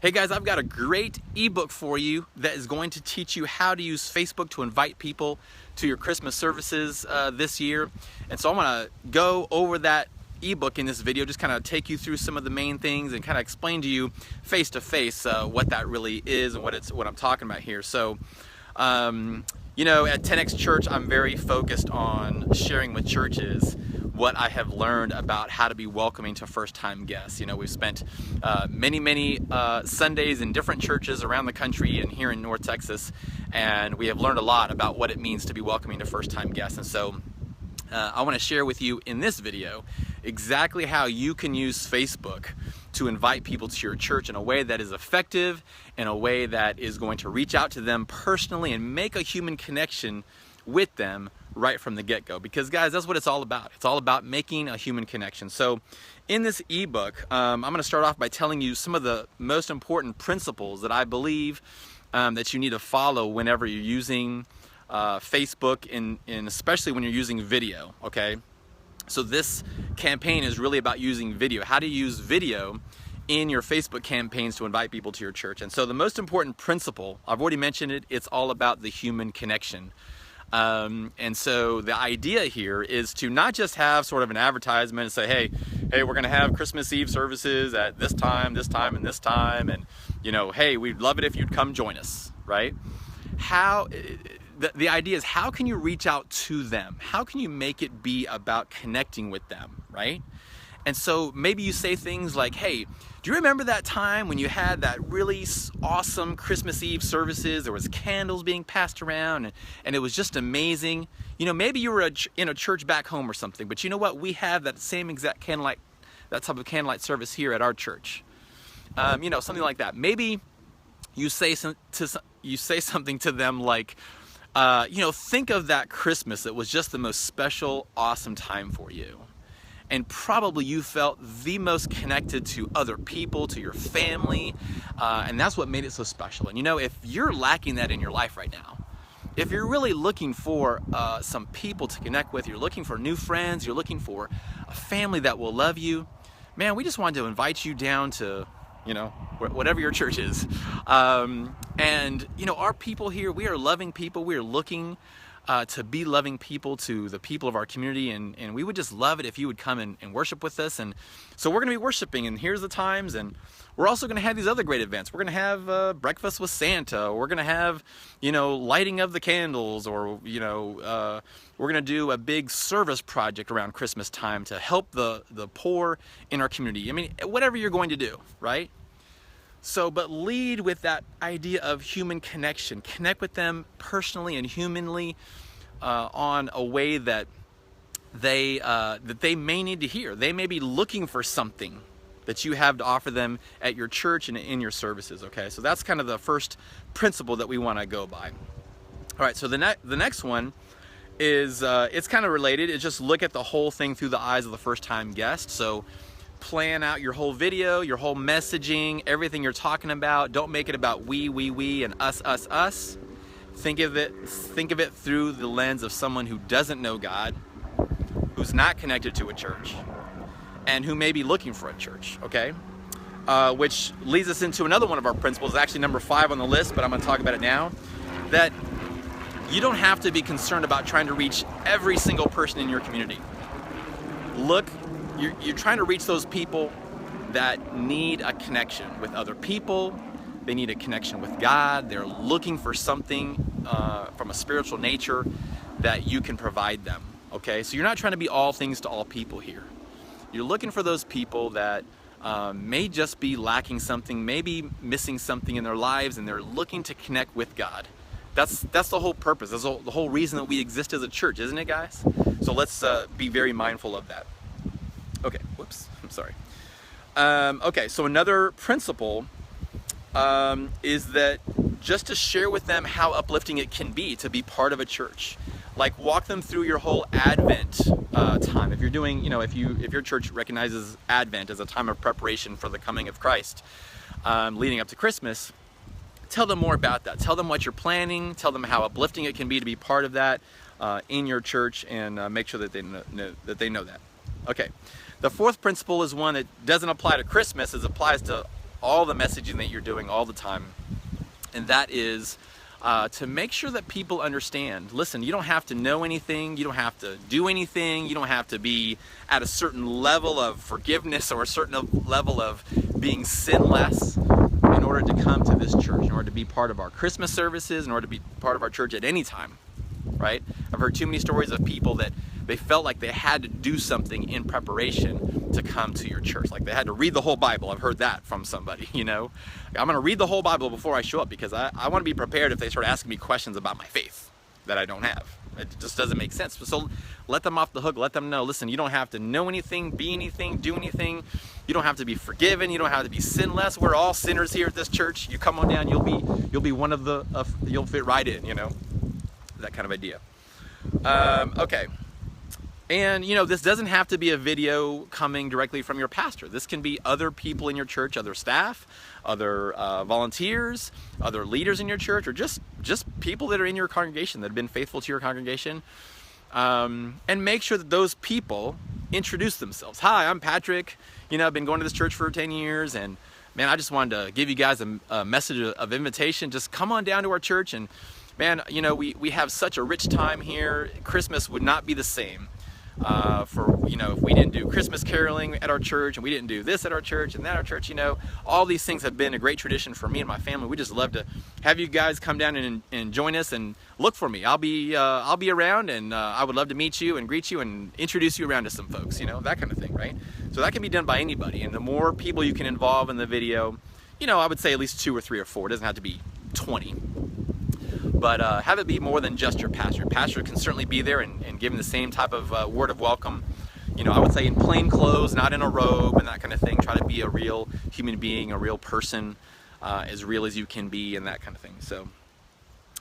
Hey guys, I've got a great ebook for you that is going to teach you how to use Facebook to invite people to your Christmas services this year. And so I want to go over that ebook in this video, just kind of take you through some of the main things and kind of explain to you face to face what that really is and what I'm talking about here. So, you know, at 10X Church, I'm very focused on sharing with churches what I have learned about how to be welcoming to first-time guests. You know, we've spent many Sundays in different churches around the country and here in North Texas, and we have learned a lot about what it means to be welcoming to first-time guests. And so I want to share with you in this video exactly how you can use Facebook to invite people to your church in a way that is effective, in a way that is going to reach out to them personally and make a human connection with them right from the get-go. Because guys, that's what it's all about. It's all about making a human connection. So in this ebook, I'm going to start off by telling you some of the most important principles that I believe that you need to follow whenever you're using Facebook, and especially when you're using video, okay? So this campaign is really about using video, how to use video in your Facebook campaigns to invite people to your church. And so the most important principle, I've already mentioned it, it's all about the human connection. And so the idea here is to not just have sort of an advertisement and say, hey, we're going to have Christmas Eve services at this time, and this time, and, you know, hey, we'd love it if you'd come join us, right? The idea is, how can you reach out to them? How can you make it be about connecting with them, right? And so maybe you say things like, hey, do you remember that time when you had that really awesome Christmas Eve services? There was candles being passed around and it was just amazing. You know, maybe you were in a church back home or something, but you know what? We have that same exact candlelight, that type of candlelight service here at our church. You know, something like that. Maybe you say something to them like, you know, think of that Christmas that was just the most special, awesome time for you. And probably you felt the most connected to other people, to your family, and that's what made it so special. And you know, if you're lacking that in your life right now, if you're really looking for some people to connect with, you're looking for new friends, you're looking for a family that will love you, man, we just wanted to invite you down to, you know, whatever your church is. And, you know, our people here, we are loving people. We are looking to be loving people to the people of our community. And we would just love it if you would come and worship with us. And so we're going to be worshiping, and here's the times. And we're also going to have these other great events. We're going to have breakfast with Santa. We're going to have, you know, lighting of the candles, or, you know, we're going to do a big service project around Christmas time to help the poor in our community. I mean, whatever you're going to do, right? So, but lead with that idea of human connection. Connect with them personally and humanly on a way that they may need to hear. They may be looking for something that you have to offer them at your church and in your services, okay? So that's kind of the first principle that we want to go by. All right, so the next one is, it's kind of related. It's just look at the whole thing through the eyes of the first-time guest. So plan out your whole video, your whole messaging, everything you're talking about. Don't make it about we, and us. Think of it through the lens of someone who doesn't know God, who's not connected to a church, and who may be looking for a church, okay? Which leads us into another one of our principles, actually number 5 on the list, but I'm gonna talk about it now, that you don't have to be concerned about trying to reach every single person in your community. Look, you're trying to reach those people that need a connection with other people. They need a connection with God. They're looking for something from a spiritual nature that you can provide them, okay? So you're not trying to be all things to all people here. You're looking for those people that may just be lacking something, maybe missing something in their lives, and they're looking to connect with God. That's the whole purpose. That's the whole reason that we exist as a church, isn't it, guys? So let's be very mindful of that. Okay, whoops, I'm sorry. Okay, so another principle is that just to share with them how uplifting it can be to be part of a church. Like, walk them through your whole Advent time. If you're doing, you know, if your church recognizes Advent as a time of preparation for the coming of Christ, leading up to Christmas, tell them more about that. Tell them what you're planning. Tell them how uplifting it can be to be part of that in your church, and make sure that they know that. Okay. The fourth principle is one that doesn't apply to Christmas, it applies to all the messaging that you're doing all the time. And that is to make sure that people understand, listen, you don't have to know anything, you don't have to do anything, you don't have to be at a certain level of forgiveness or a certain level of being sinless in order to come to this church, in order to be part of our Christmas services, in order to be part of our church at any time, right? I've heard too many stories of people that they felt like they had to do something in preparation to come to your church. Like they had to read the whole Bible. I've heard that from somebody, you know. I'm going to read the whole Bible before I show up because I want to be prepared if they start asking me questions about my faith that I don't have. It just doesn't make sense. So let them off the hook. Let them know, listen, you don't have to know anything, be anything, do anything. You don't have to be forgiven. You don't have to be sinless. We're all sinners here at this church. You come on down, you'll be one of the, you'll fit right in, you know, that kind of idea. Okay. And, you know, this doesn't have to be a video coming directly from your pastor. This can be other people in your church, other staff, other volunteers, other leaders in your church, or just people that are in your congregation that have been faithful to your congregation. And make sure that those people introduce themselves. Hi, I'm Patrick. You know, I've been going to this church for 10 years, and man, I just wanted to give you guys a message of invitation. Just come on down to our church, and man, you know, we have such a rich time here. Christmas would not be the same. You know, if we didn't do Christmas caroling at our church and we didn't do this at our church and that at our church, you know, all these things have been a great tradition for me and my family. We just love to have you guys come down and join us and look for me. I'll be around, and I would love to meet you and greet you and introduce you around to some folks, you know, that kind of thing, right? So that can be done by anybody, and the more people you can involve in the video, you know, I would say at least 2 or 3 or 4. It doesn't have to be 20. But have it be more than just your pastor. Your pastor can certainly be there and give him the same type of word of welcome. You know, I would say in plain clothes, not in a robe and that kind of thing. Try to be a real human being, a real person, as real as you can be, and that kind of thing. So,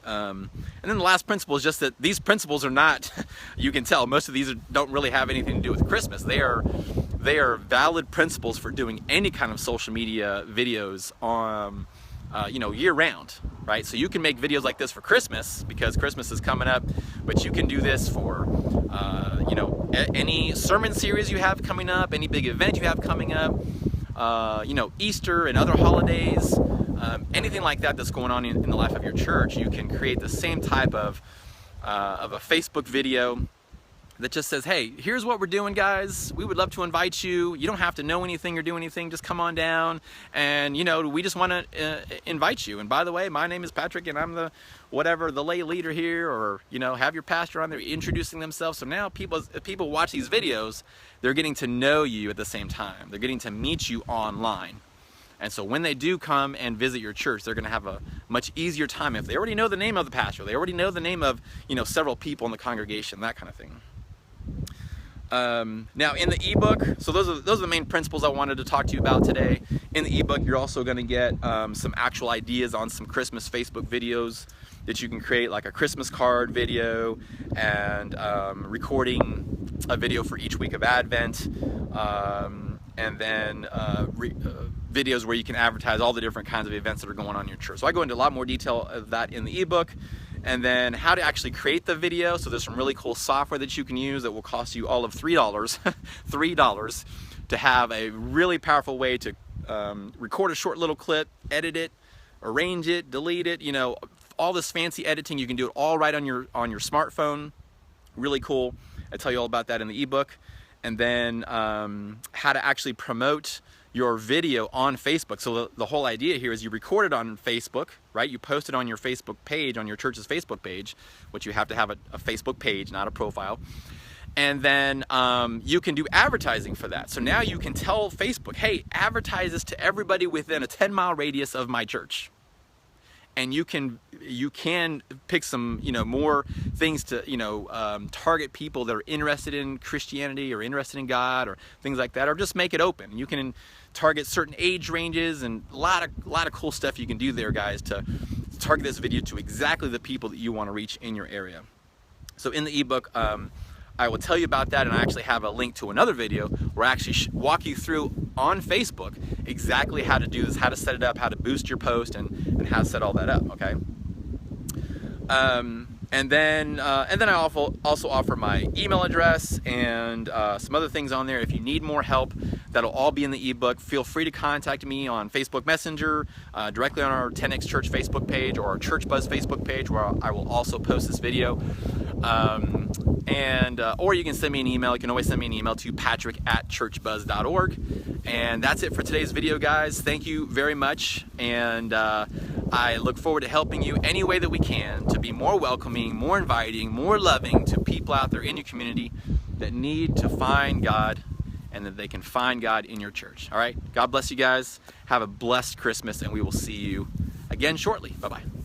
and then the last principle is just that these principles are not, you can tell, most of these don't really have anything to do with Christmas. They are valid principles for doing any kind of social media videos on, you know, year round, right? So you can make videos like this for Christmas because Christmas is coming up, but you can do this for, you know, any sermon series you have coming up, any big event you have coming up, you know, Easter and other holidays, anything like that that's going on in the life of your church. You can create the same type of a Facebook video that just says, hey, here's what we're doing, guys. We would love to invite you. You don't have to know anything or do anything. Just come on down. And, you know, we just want to invite you. And by the way, my name is Patrick, and I'm the lay leader here, or, you know, have your pastor on there introducing themselves. So now people watch these videos, they're getting to know you at the same time. They're getting to meet you online. And so when they do come and visit your church, they're going to have a much easier time if they already know the name of the pastor. They already know the name of, you know, several people in the congregation, that kind of thing. Now in the ebook, so those are the main principles I wanted to talk to you about today. In the ebook, you're also going to get some actual ideas on some Christmas Facebook videos that you can create, like a Christmas card video and recording a video for each week of Advent, and then videos where you can advertise all the different kinds of events that are going on in your church. So I go into a lot more detail of that in the ebook. And then how to actually create the video. So there's some really cool software that you can use that will cost you all of $3, $3 to have a really powerful way to record a short little clip, edit it, arrange it, delete it, you know, all this fancy editing. You can do it all right on your smartphone. Really cool. I tell you all about that in the ebook. And then how to actually promote your video on Facebook. So the whole idea here is you record it on Facebook, right? You post it on your Facebook page, on your church's Facebook page, which you have to have a Facebook page, not a profile. And then you can do advertising for that. So now you can tell Facebook, hey, advertise this to everybody within a 10-mile radius of my church. And you can pick some, you know, more things to, you know, target people that are interested in Christianity or interested in God or things like that, or just make it open. You can target certain age ranges, and a lot of cool stuff you can do there, guys, to target this video to exactly the people that you want to reach in your area. So in the ebook, I will tell you about that, and I actually have a link to another video where I actually walk you through on Facebook exactly how to do this, how to set it up, how to boost your post, and how to set all that up, okay? And then I also offer my email address and some other things on there. If you need more help, That'll all be in the ebook. Feel free to contact me on Facebook Messenger, directly on our 10X Church Facebook page or our Church Buzz Facebook page, where I will also post this video. Or you can send me an email. You can always send me an email to patrick@churchbuzz.org. And that's it for today's video, guys. Thank you very much. And I look forward to helping you any way that we can to be more welcoming, more inviting, more loving to people out there in your community that need to find God, and that they can find God in your church. All right? God bless you guys. Have a blessed Christmas, and we will see you again shortly. Bye-bye.